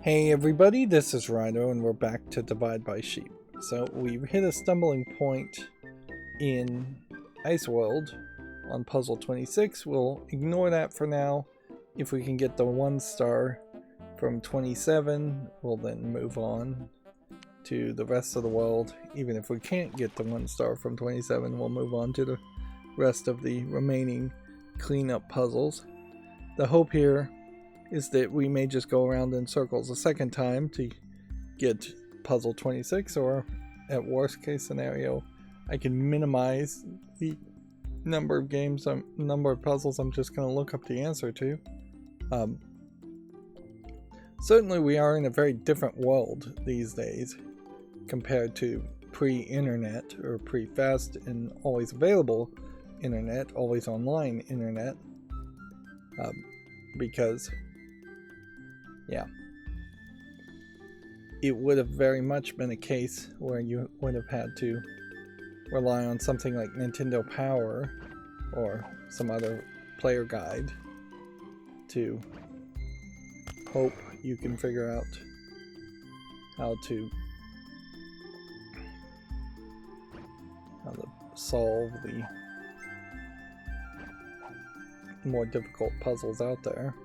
Hey everybody, this is Rydo and we're back to Divide by Sheep. So we hit a stumbling point in Ice World on puzzle 26. We'll ignore that for now. If we can get the 1 star from 27, we'll then move on to the rest of the world. Even if we can't get the 1 star from 27, we'll move on to the rest of the remaining cleanup puzzles. The hope here is that we may just go around in circles a second time to get puzzle 26, or at worst case scenario I can minimize the number of puzzles I'm just going to look up the answer to. Certainly we are in a very different world these days compared to pre-internet or pre-fast and always available internet, always online internet, because it would have very much been a case where you would have had to rely on something like Nintendo Power or some other player guide to hope you can figure out how to solve the more difficult puzzles out there.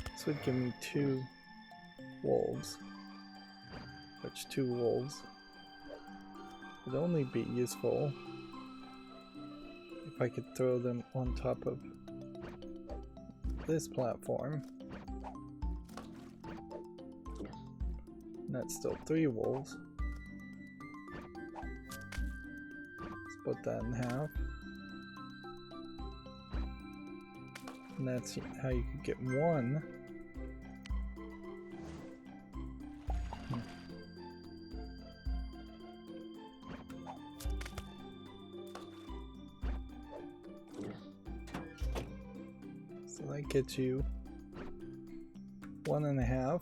This would give me 2 wolves, which 2 wolves would only be useful if I could throw them on top of this platform. And that's still 3 wolves. Split that in half. And that's how you could get 1. So that gets you 1.5.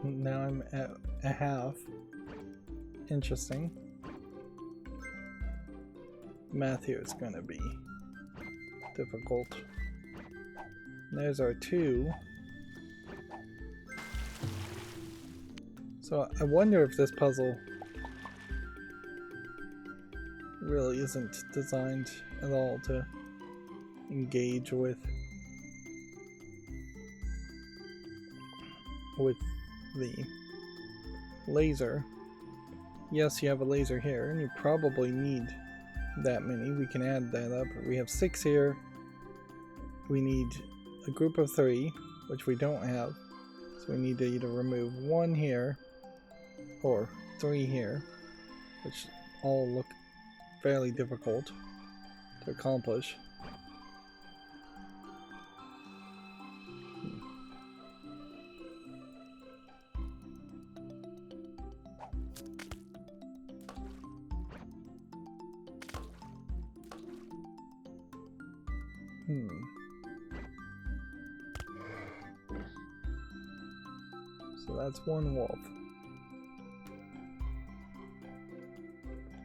Now I'm at a half. Interesting. Math here is going to be difficult. There's our 2. So I wonder if this puzzle really isn't designed at all to engage with the laser. Yes, you have a laser here, and you probably need that many. We can add that up. We have 6 here. We need a group of 3, which we don't have. So we need to either remove 1 here or 3 here, which all look fairly difficult to accomplish. So that's 1 wolf.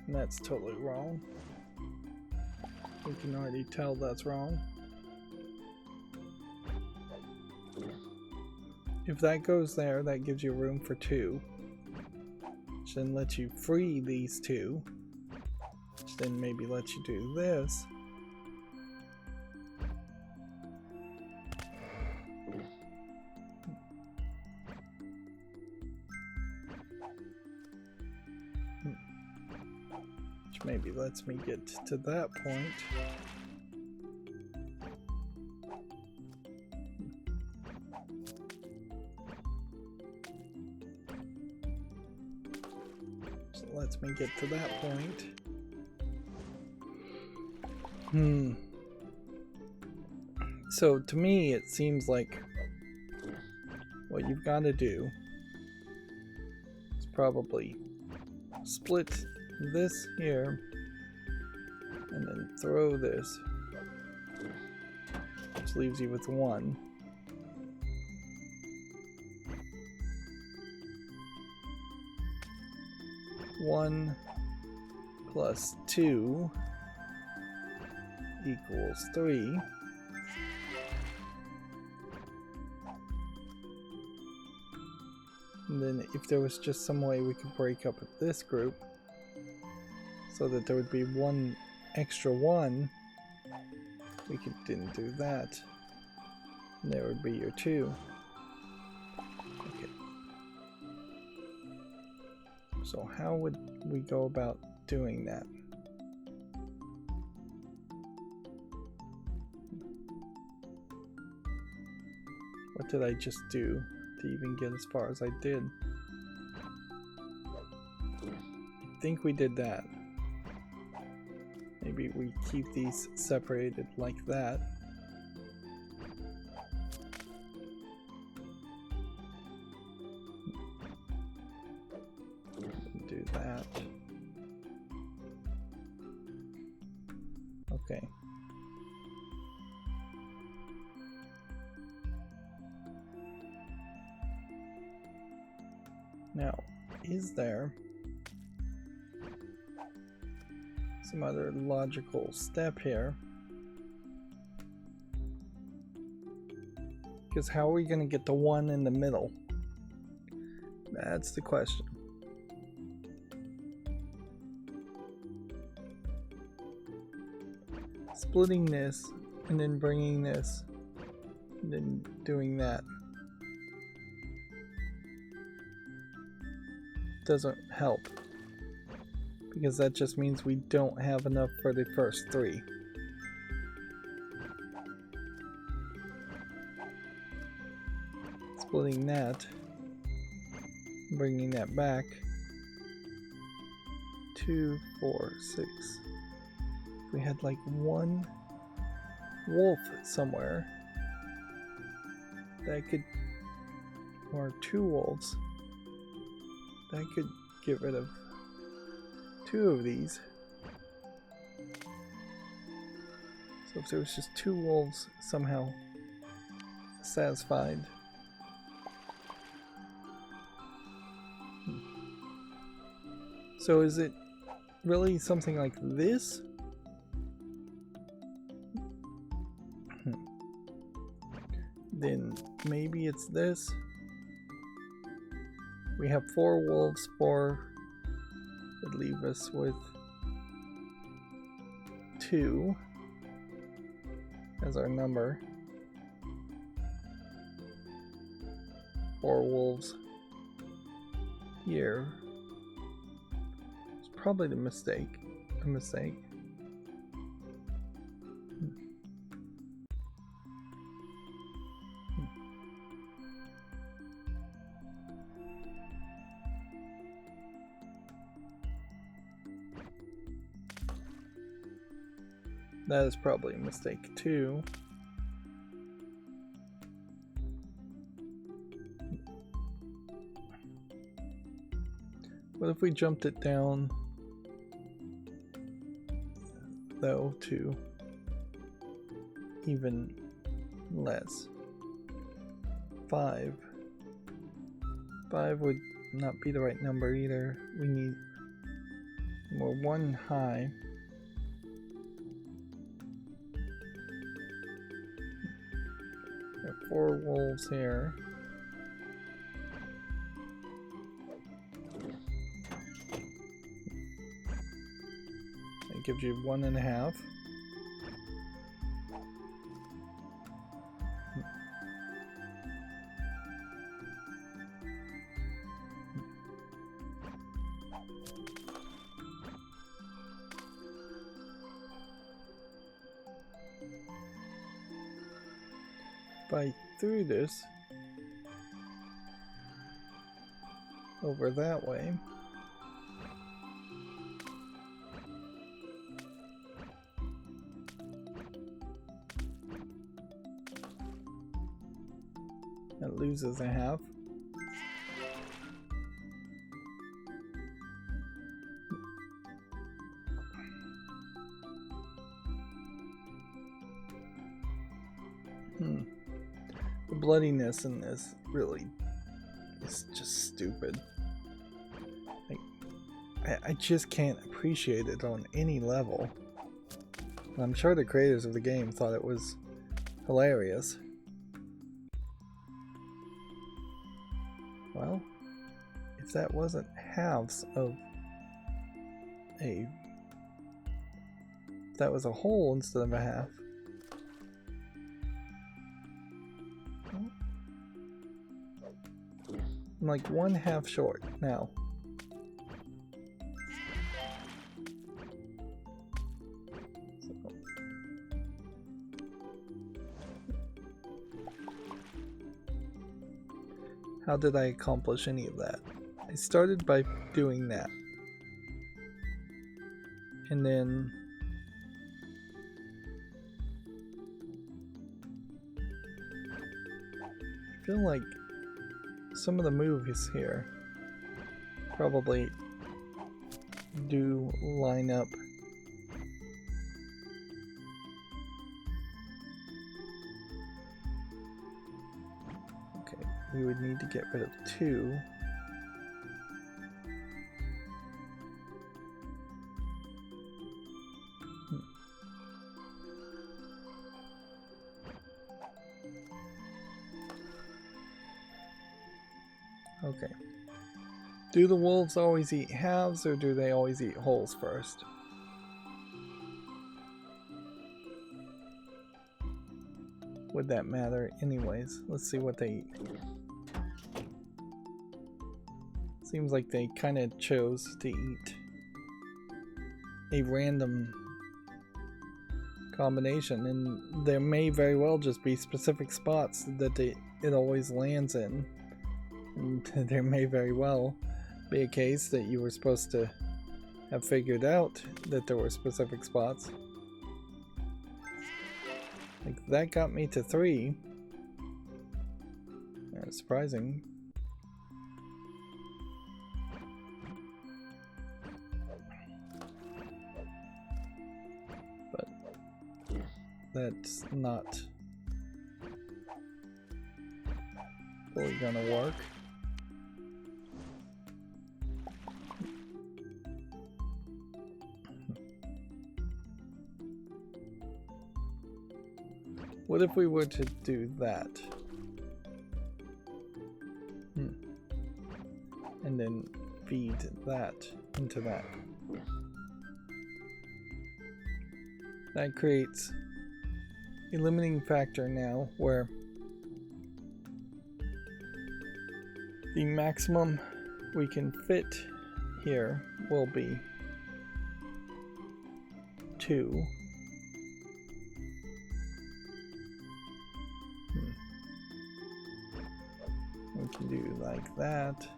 And that's totally wrong. We can already tell that's wrong. If that goes there, that gives you room for 2. Which then lets you free these 2. Which then maybe lets you do this. Maybe lets me get to that point. So it lets me get to that point. So to me, it seems like what you've got to do is probably split this here and then throw this, which leaves you with 1. One plus 2 equals 3. And then if there was just some way we could break up this group so that there would be one extra 1, didn't do that. And there would be your 2. Okay. So how would we go about doing that? What did I just do to even get as far as I did? I think we did that. Maybe we keep these separated like that. Do that. Okay. Now, is there some other logical step here? Because how are we going to get the 1 in the middle? That's the question. Splitting this and then bringing this and then doing that doesn't help, because that just means we don't have enough for the first 3. Splitting that, bringing that back, 2, 4, 6. If we had like 1 wolf somewhere, that could, or 2 wolves, that could get rid of 2 of these. So if there was just 2 wolves somehow satisfied. So is it really something like this? Then maybe it's this. We have 4 wolves, 4 would leave us with 2 as our number. 4 wolves here. It's probably a mistake. That is probably a mistake too. What if we jumped it down though to even less? 5. 5 would not be the right number either. We need more 1 high. There are 4 wolves here. That gives you 1.5. If I threw this over that way, it loses a half. The bloodiness in this really is just stupid. I just can't appreciate it on any level. I'm sure the creators of the game thought it was hilarious. Well, if that wasn't halves of a... if that was a whole instead of a half. I'm like 1/2 short now. How did I accomplish any of that? I started by doing that. And then I feel like some of the moves here probably do line up. Okay, we would need to get rid of 2. Okay. Do the wolves always eat halves, or do they always eat wholes first? Would that matter anyways? Let's see what they eat. Seems like they kind of chose to eat a random combination, and there may very well just be specific spots that it always lands in. And there may very well be a case that you were supposed to have figured out that there were specific spots. Like, that got me to 3. Surprising. But that's not fully gonna work. What if we were to do that? And then feed that into that. That creates a limiting factor now where the maximum we can fit here will be 2. We can do like that.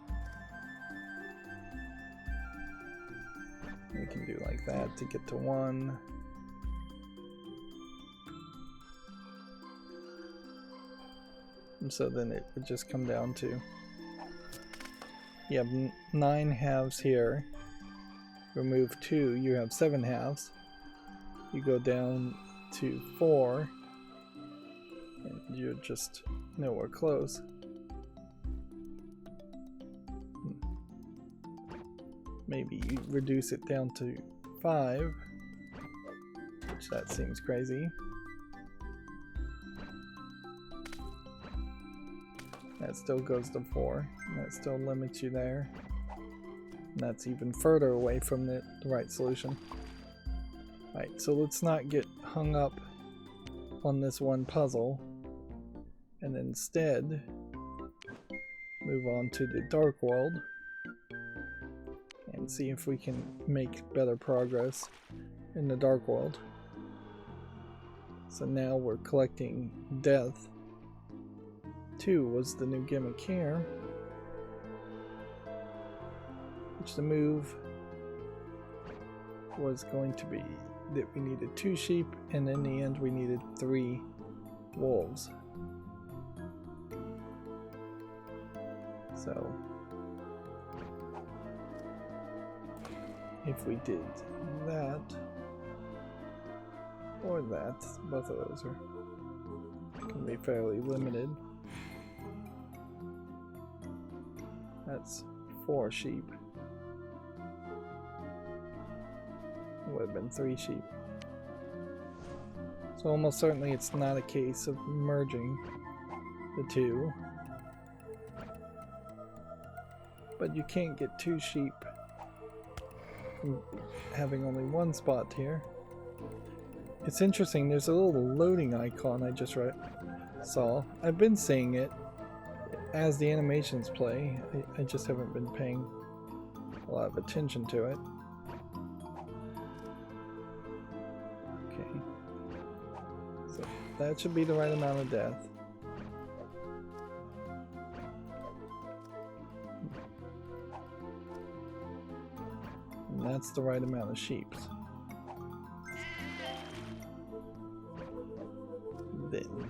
We can do like that to get to 1. And so then it would just come down to, you have 9 halves here. Remove 2, you have 7 halves. You go down to 4, and you're just nowhere close. Maybe you reduce it down to 5, which that seems crazy. That still goes to 4, and that still limits you there. And that's even further away from the right solution. Alright, so let's not get hung up on this one puzzle, and instead move on to the dark world and see if we can make better progress in the dark world. So now we're collecting death. 2 was the new gimmick here, which the move was going to be that we needed 2 sheep, and in the end we needed 3 wolves. So if we did that or that, both of those are going to be fairly limited. That's 4 sheep. It would have been 3 sheep. So almost certainly it's not a case of merging the two. But you can't get 2 sheep from having only 1 spot here. It's interesting, there's a little loading icon I just saw. I've been seeing it as the animations play. I just haven't been paying a lot of attention to it. Okay. So that should be the right amount of death. And that's the right amount of sheep. Then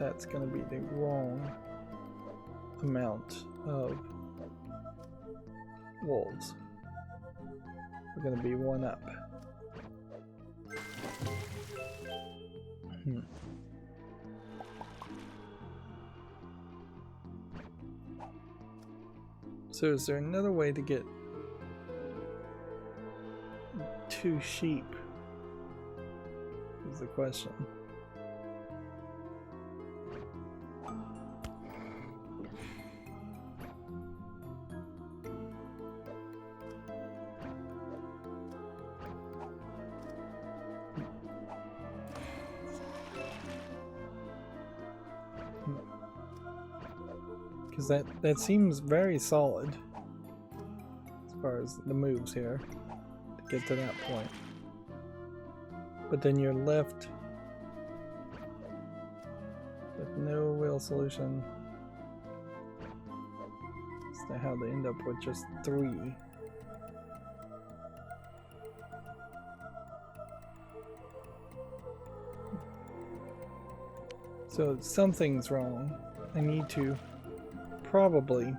that's going to be the wrong amount of wolves. We're going to be 1 up. So is there another way to get 2 sheep? Is the question. Because that seems very solid as far as the moves here to get to that point. But then you're left with no real solution as to how to end up with just 3. So something's wrong. I need to probably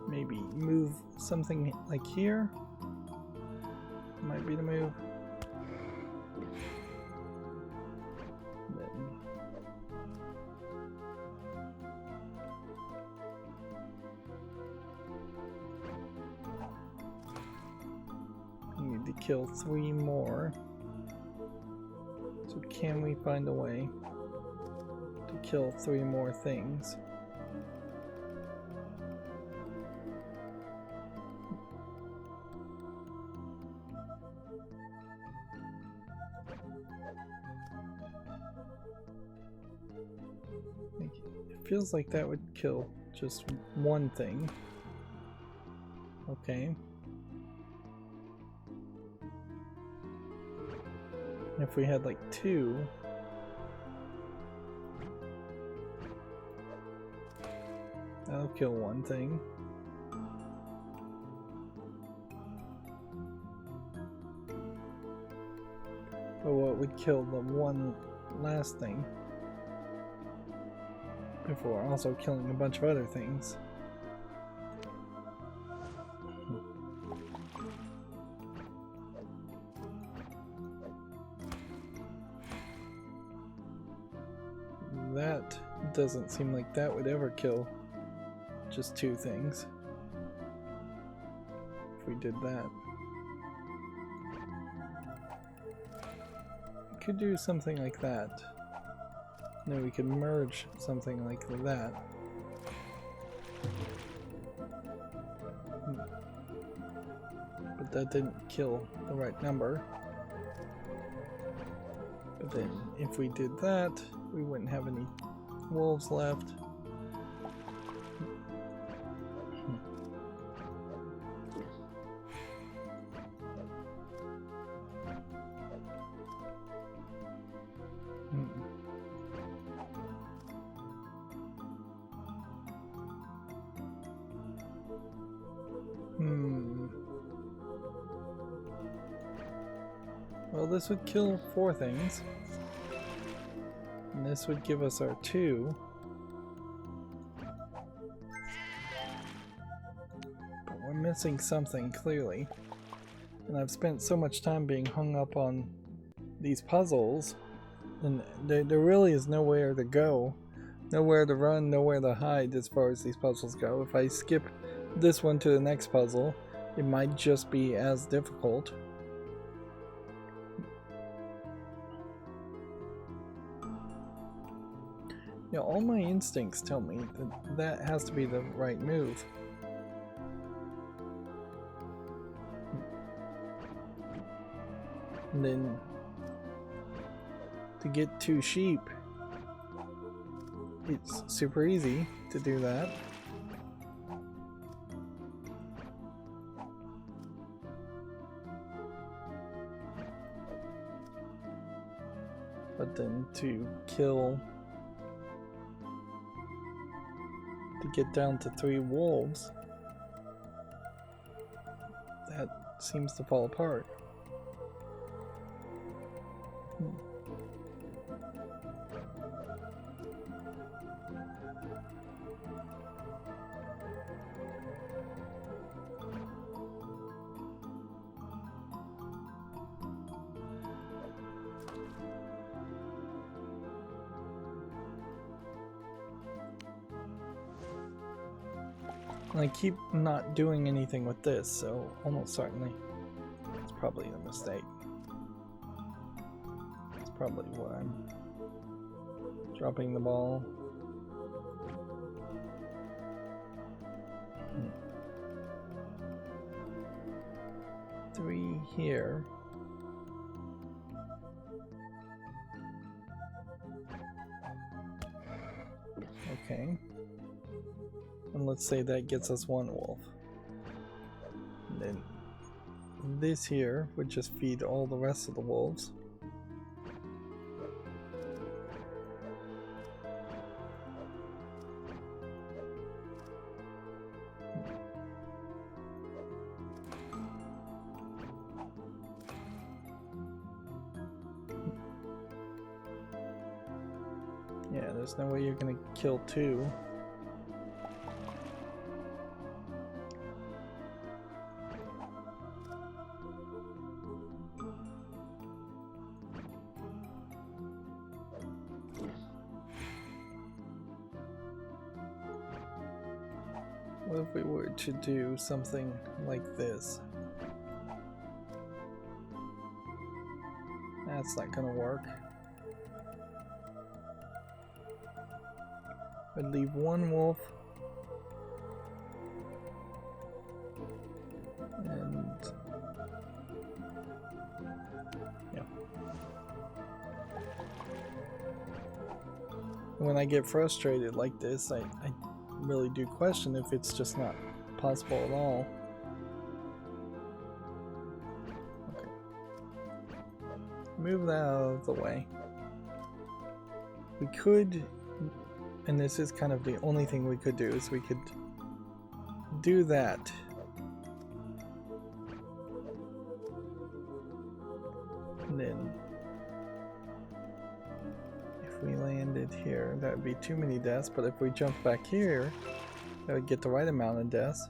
maybe move something like here. Might be the move. Then I need to kill 3 more. So can we find a way to kill 3 more things? It feels like that would kill just 1 thing. Okay. If we had like 2, that'll kill 1 thing. But what would kill the 1 last thing before also killing a bunch of other things? That doesn't seem like that would ever kill just 2 things. If we did that. We could do something like that. No, we could merge something like that. But that didn't kill the right number. But then if we did that, we wouldn't have any wolves left. Well, this would kill 4 things. And this would give us our 2. But we're missing something, clearly. And I've spent so much time being hung up on these puzzles, and there really is nowhere to go. Nowhere to run, nowhere to hide as far as these puzzles go. If I skip this one to the next puzzle, it might just be as difficult. You know, all my instincts tell me that that has to be the right move. And then to get 2 sheep, it's super easy to do that. But then to get down to 3 wolves, that seems to fall apart. And I keep not doing anything with this, so almost certainly it's probably a mistake. It's probably where I'm dropping the ball. 3 here. Okay. And let's say that gets us 1 wolf. And then this here would just feed all the rest of the wolves. Yeah, there's no way you're gonna kill 2. What if we were to do something like this? That's not gonna work. I'd leave 1 wolf. And yeah. When I get frustrated like this, I really do question if it's just not possible at all. Okay. Move that out of the way. We could, and this is kind of the only thing we could do, is we could do that. And then if we landed here, that would be too many deaths, but if we jump back here, that would get the right amount of deaths.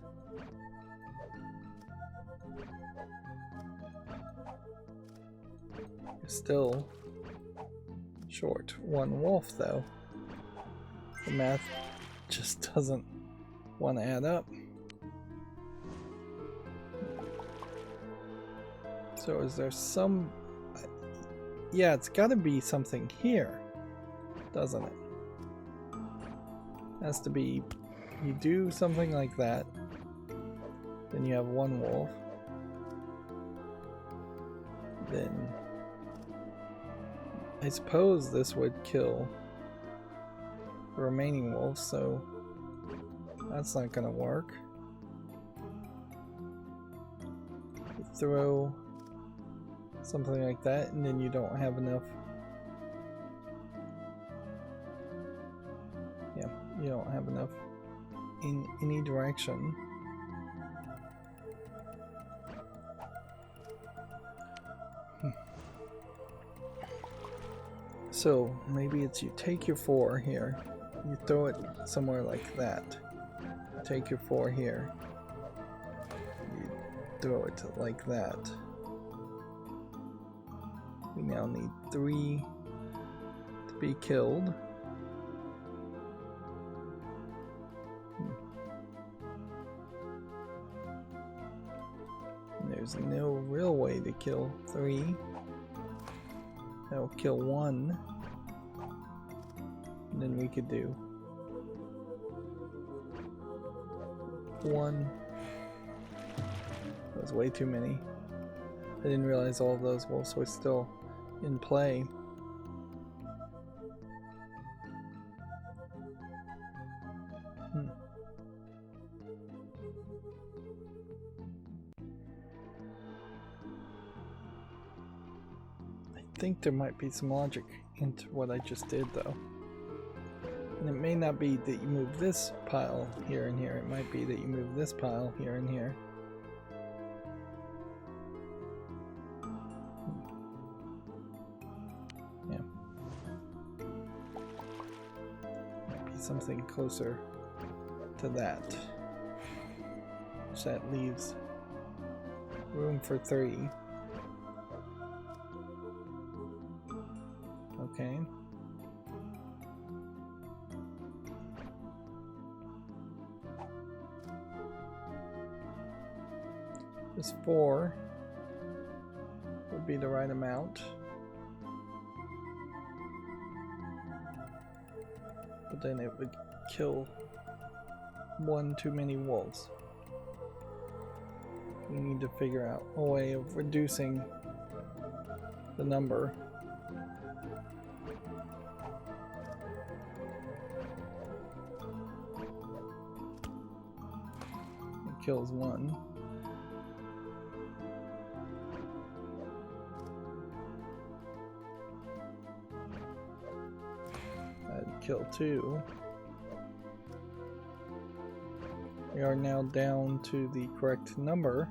Still short 1 wolf though. The math just doesn't want to add up. So is there some... Yeah, it's got to be something here, doesn't it? Has to be... You do something like that, then you have 1 wolf. Then I suppose this would kill the remaining wolves, so that's not gonna work. You throw something like that, and then you don't have enough. Yeah, you don't have enough in any direction. So maybe it's you take your 4 here, you throw it somewhere like that. Take your 4 here, you throw it like that. We now need 3 to be killed. There's no real way to kill 3. That'll kill 1. And then we could do 1. That was way too many. I didn't realize all of those wolves were still in play. I think there might be some logic into what I just did though. And it may not be that you move this pile here and here, it might be that you move this pile here and here. Yeah. Might be something closer to that. So that leaves room for 3. Okay. This 4 would be the right amount. But then it would kill 1 too many wolves. We need to figure out a way of reducing the number. It kills 1. That'd kill 2. We are now down to the correct number.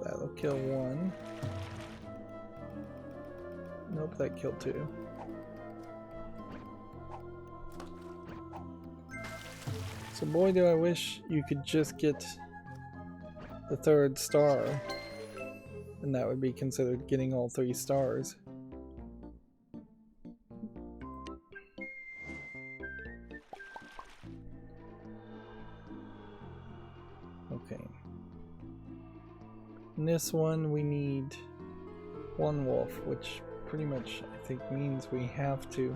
That'll kill 1. Nope, that killed 2. So boy, do I wish you could just get the 3rd star, and that would be considered getting all 3 stars. Okay. In this one we need 1 wolf, which pretty much I think means we have to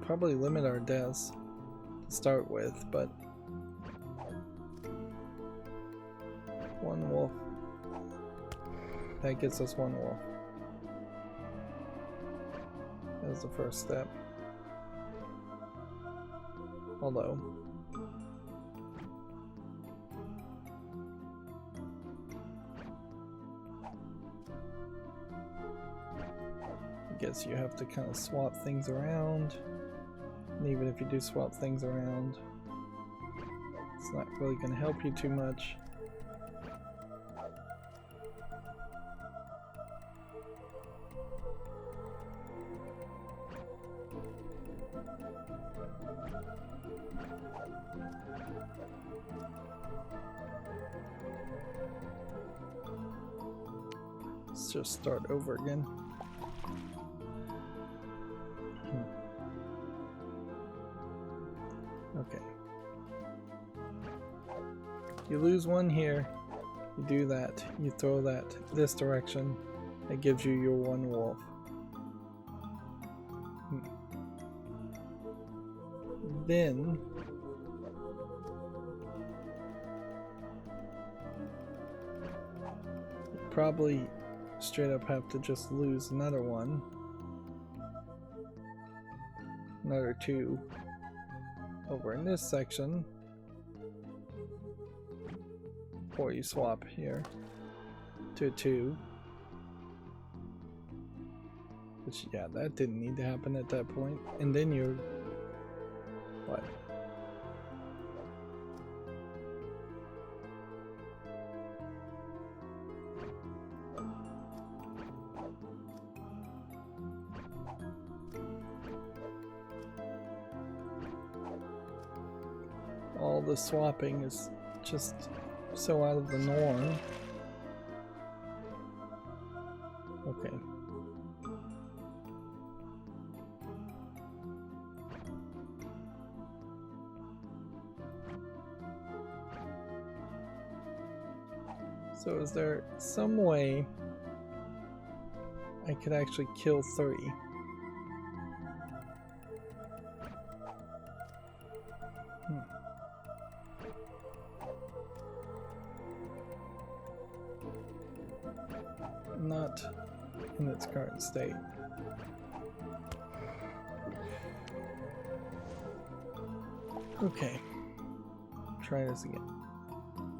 probably limit our deaths to start with, but 1 wolf, that gets us 1 wolf. That's the first step. Although I guess you have to kind of swap things around, and even if you do swap things around, it's not really going to help you too much. Let's just start over again. Okay. You lose 1 here, you do that, you throw that this direction, it gives you your 1 wolf. Then you probably straight up have to just lose another 1, another 2 over in this section, or you swap here to 2, which, yeah, that didn't need to happen at that point. And then you're what? all the swapping is just so out of the norm. Okay. So is there some way I could actually kill 3? Not in its current state. Okay. Try this again.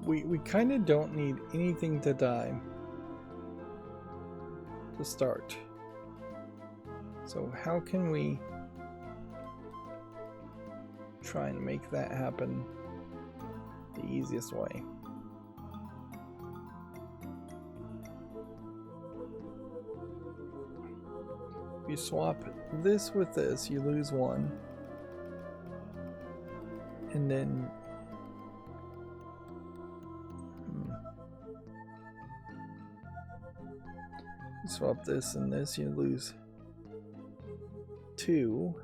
We kind of don't need anything to die to start. So how can we try and make that happen the easiest way? If you swap this with this, you lose 1. And then you swap this and this, you lose 2.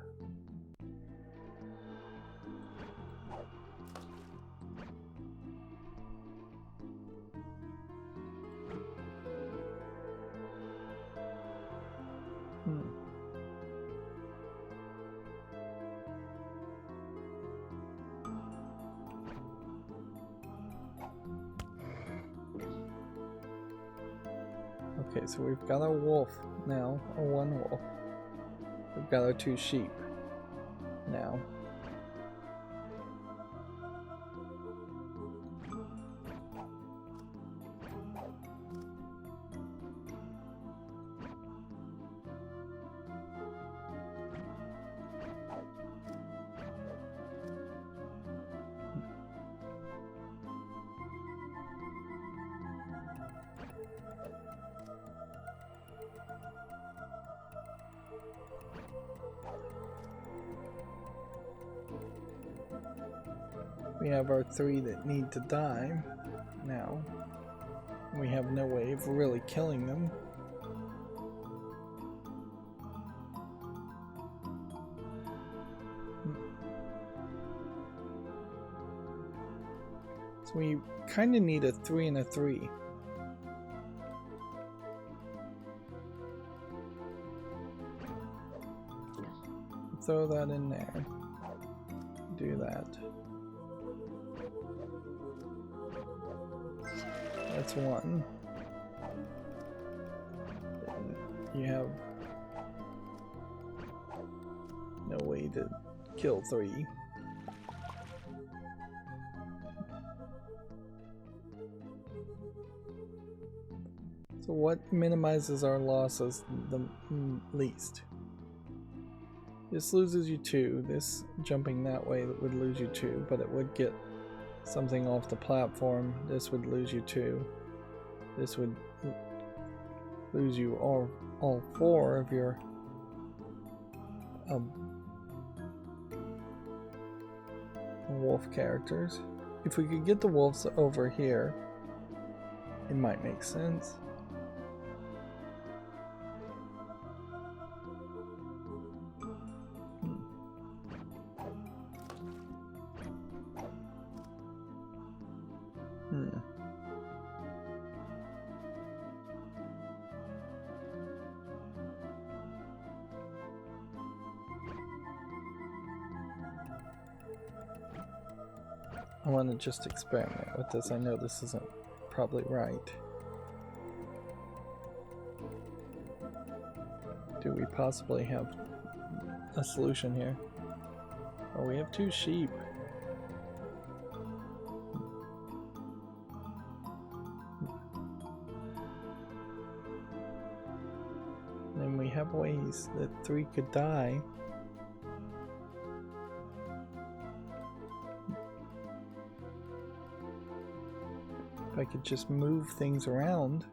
Okay, so we've got our wolf now, or 1 wolf. We've got our 2 sheep now. We have our 3 that need to die now. We have no way of really killing them. So we kind of need a 3 and a 3. Throw that in there. Do that. That's 1. You have no way to kill 3. So what minimizes our losses the least? This loses you 2. This jumping that way would lose you 2, but it would get something off the platform. This would lose you 2. This would lose you all 4 of your wolf characters. If we could get the wolves over here, it might make sense. I want to just experiment with this. I know this isn't probably right. Do we possibly have a solution here? Oh, we have 2 sheep. And we have ways that 3 could die. If I could just move things around.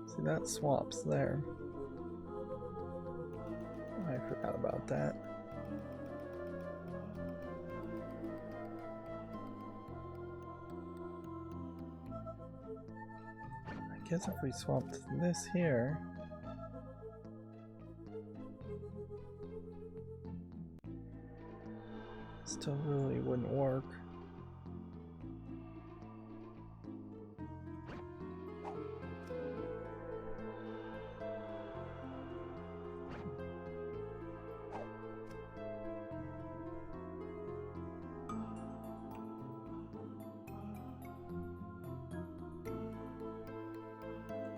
See, that swaps there. I forgot about that. guess if we swapped this here, still really wouldn't work.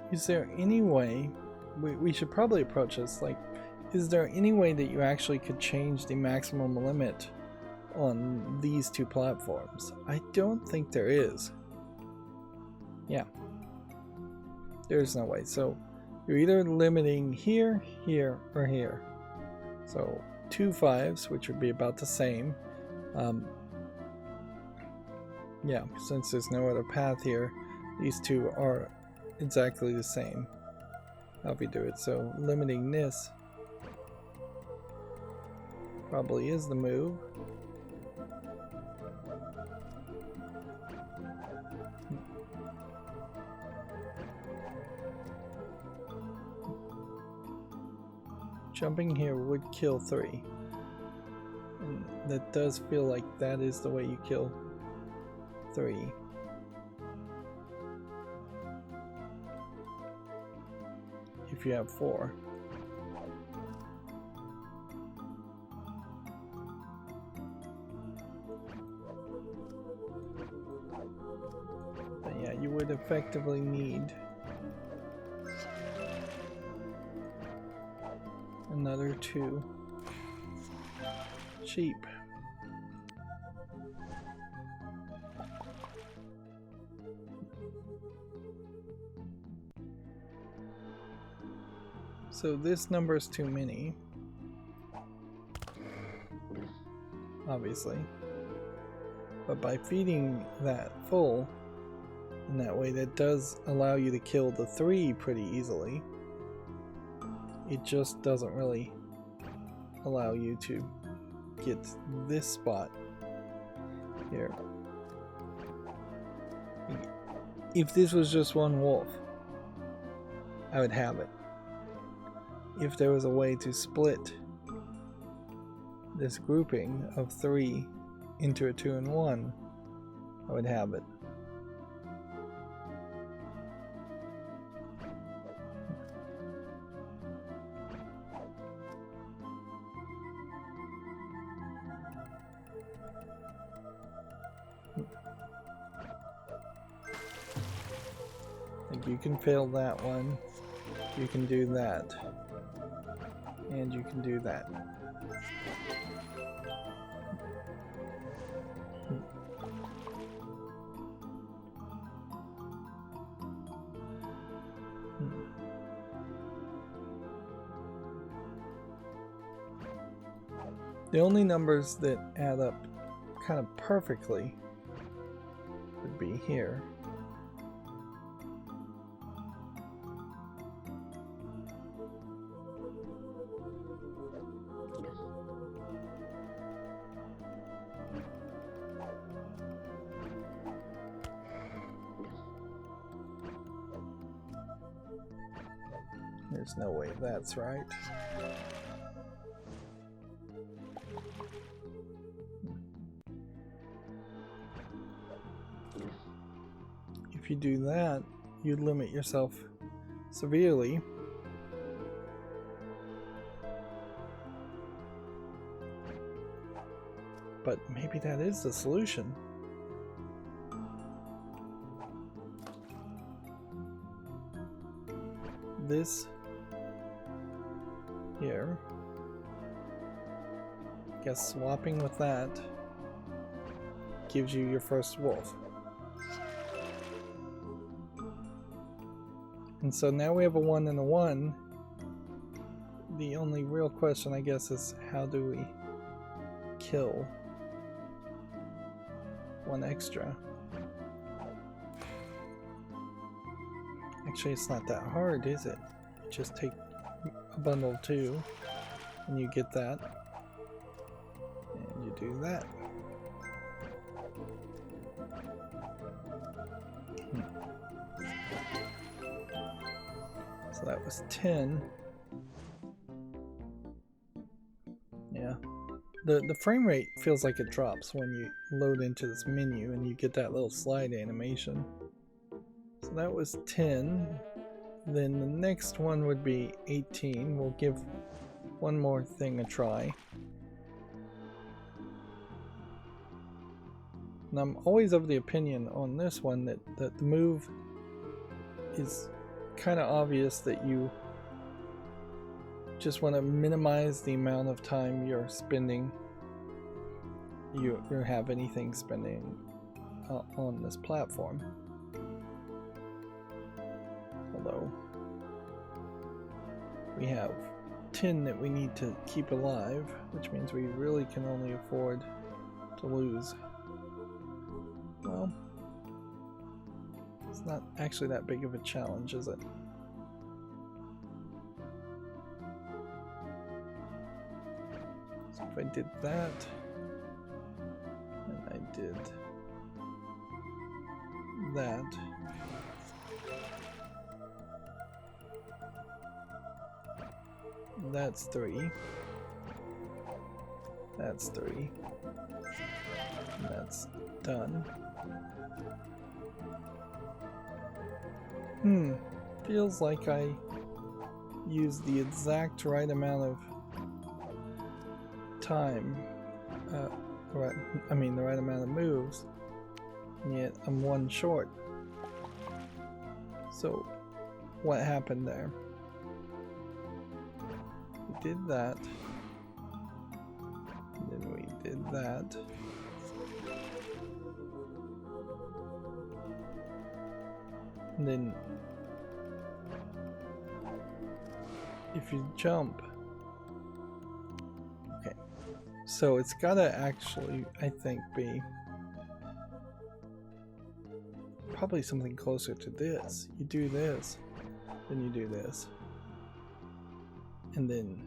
Is there any way, we should probably approach this, like, is there any way that you actually could change the maximum limit on these two platforms? I don't think there is. Yeah. There's no way. So you're either limiting here, here, or here. So 2 5s, which would be about the same. Yeah, since there's no other path here, these two are exactly the same. How we do it. So limiting this probably is the move. Jumping here would kill 3. And that does feel like that is the way you kill 3. If you have 4. But yeah, you would effectively need another 2 sheep. So this number is too many, obviously, but by feeding that full in that way, that does allow you to kill the 3 pretty easily. It just doesn't really allow you to get this spot here. If this was just one wolf, I would have it. If there was a way to split this grouping of 3 into a 2 and 1, I would have it. Like you can fail that one, you can do that. And you can do that. The only numbers that add up kind of perfectly would be here. There's no way that's right. If you do that, you limit yourself severely. But maybe that is the solution. This here, I guess swapping with that gives you your first wolf. And so now we have a 1 and a 1. The only real question, I guess, is how do we kill one extra? Actually, it's not that hard, is it? You just take a bundle of 2 and you get that. And you do that. So that was 10. Yeah. The frame rate feels like it drops when you load into this menu and you get that little slide animation. So that was 10. Then the next one would be 18. We'll give one more thing a try. And I'm always of the opinion on this one that the move is kind of obvious that you just want to minimize the amount of time you're spending, you have anything spending on this platform. Although we have 10 that we need to keep alive, which means we really can only afford to lose. Well, it's not actually that big of a challenge, is it? So if I did that, and I did that, that's 3. That's 3. And that's done. Feels like I used the exact right amount of time. The right amount of moves. And yet I'm one short. So, what happened there? We did that. And then we did that. And then if you jump, okay, so it's gotta actually, I think, be probably something closer to this. You do this, then you do this, and then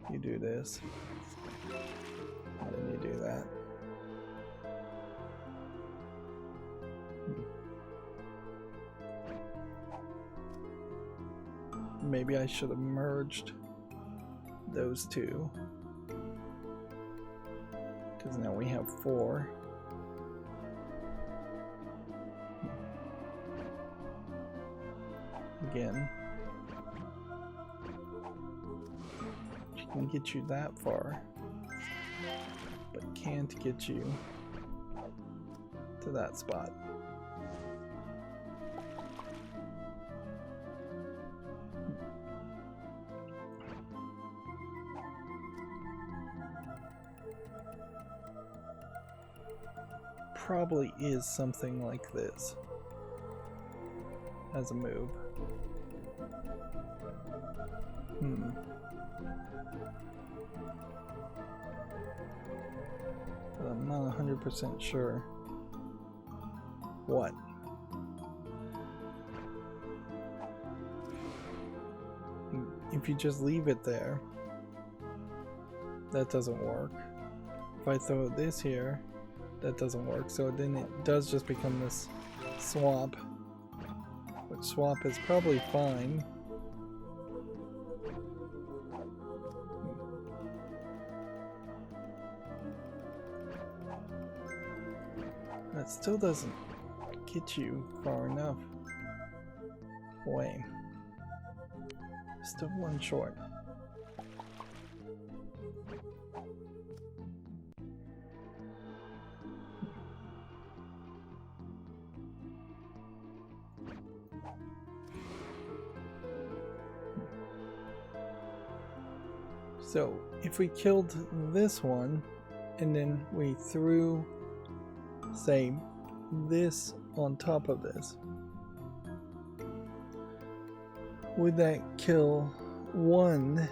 you do this, and then you do that. Maybe I should have merged those two, because now we have 4. Again, she can get you that far, but can't get you to that spot. Probably is something like this as a move. But I'm not 100% sure what. If you just leave it there, that doesn't work. If I throw this here, that doesn't work. So then it does just become this swap, which swap is probably fine. That still doesn't get you far enough away. Still one short. So if we killed this one and then we threw, say, this on top of this, would that kill one?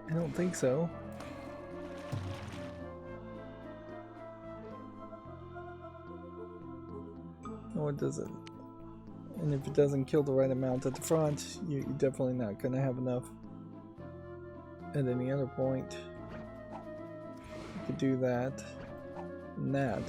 I don't think so. Nor does it. And if it doesn't kill the right amount at the front, you're definitely not going to have enough at any other point. You could do that and that.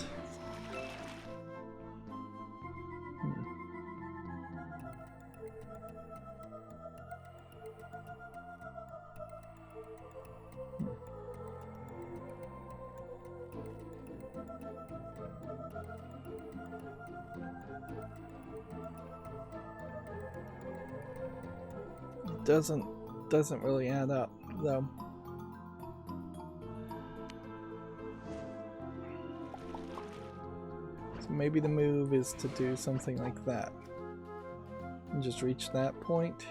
Doesn't really add up though. So maybe the move is to do something like that and just reach that point.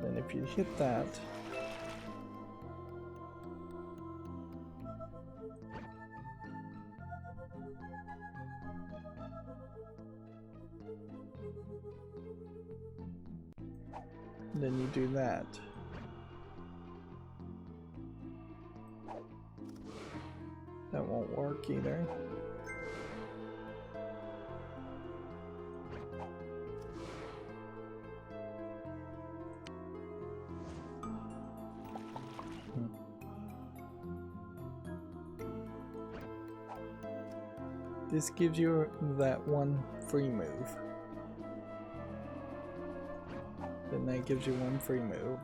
Then if you hit that, then you do that. That won't work either. This gives you that one free move. Then that gives you one free move.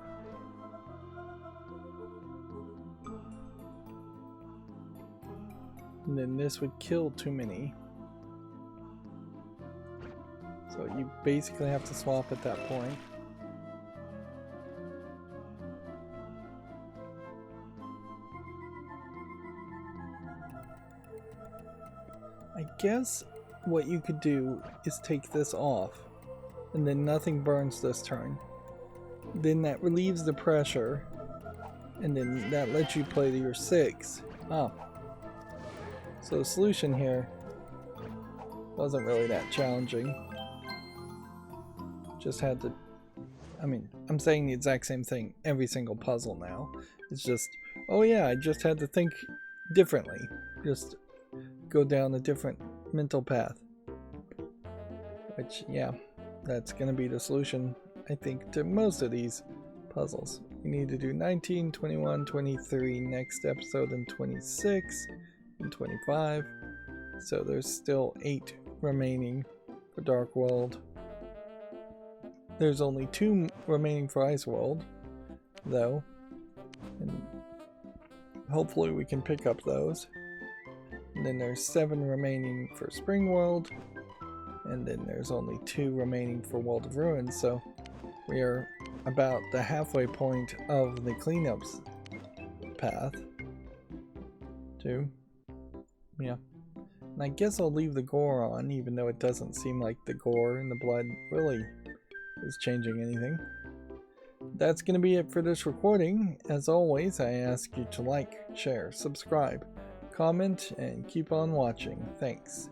And then this would kill too many. So you basically have to swap at that point. I guess what you could do is take this off, and then nothing burns this turn. Then that relieves the pressure, and then that lets you play to your 6. Oh. So the solution here wasn't really that challenging. Just had to... I mean, I'm saying the exact same thing every single puzzle now. It's just, oh yeah, I just had to think differently. Just go down a different mental path. Which, yeah, that's gonna be the solution, I think, to most of these puzzles. You need to do 19, 21, 23 next episode, and 26 and 25. So there's still 8 remaining for Dark World. There's only 2 remaining for Ice World, though. And hopefully we can pick up those. And then there's 7 remaining for Spring World, and then there's only 2 remaining for World of Ruins, so we are about the halfway point of the cleanups path. Yeah. And I guess I'll leave the gore on, even though it doesn't seem like the gore and the blood really is changing anything. That's going to be it for this recording. As always, I ask you to like, share, subscribe, comment, and keep on watching. Thanks.